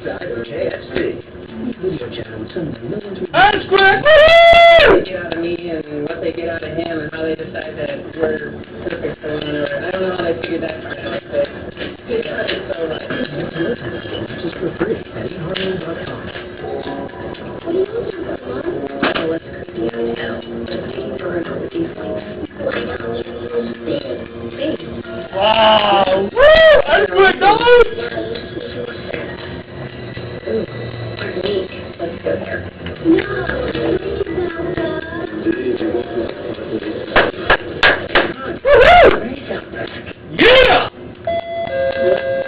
That's quick! Get out of me and what they get out of him and how they decide that we're perfect for one another. I don't know how they figured that part out, but it's so right. Just for free at eHarmony.com. Wow! Woo! That's quick, dog! Let's go there. Yeah!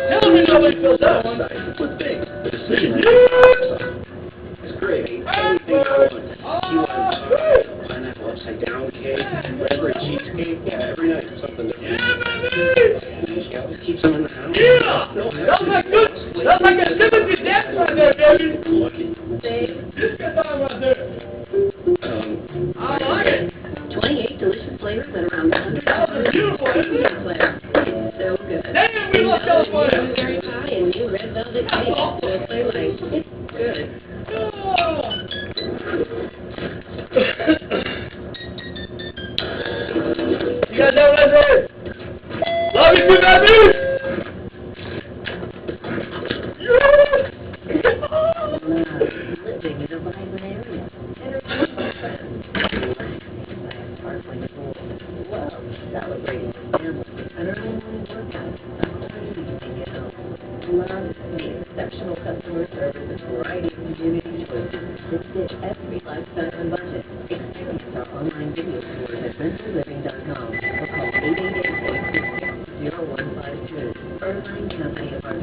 Tell me nobody feels that one. It's big. The decision Yeah! is great. Anything I want. You want pineapple upside down cake, raspberry cheesecake, yeah, every night something different. Yeah, baby! You always keep some in the house. Yeah! That's like good. That's like a Timothy dance right there, baby. Lucky. This guy's on right there. I like it. 28 delicious flavors at around 100 That was beautiful, isn't it? So good. Damn, we love California. Blueberry pie and new red velvet cake. So it's like, it's good. You guys know what I said? Love you too, baby! Living in a vibrant area. Entertainment friends. Sparkling pool. Love celebrating with family. An early morning workout. Sometimes evening at home. Love the exceptional customer service and variety of community choices that fit every lifestyle and budget. Experience our online video stores at rentaliving.com or call 888-866-0152. Irvine Company Apartment.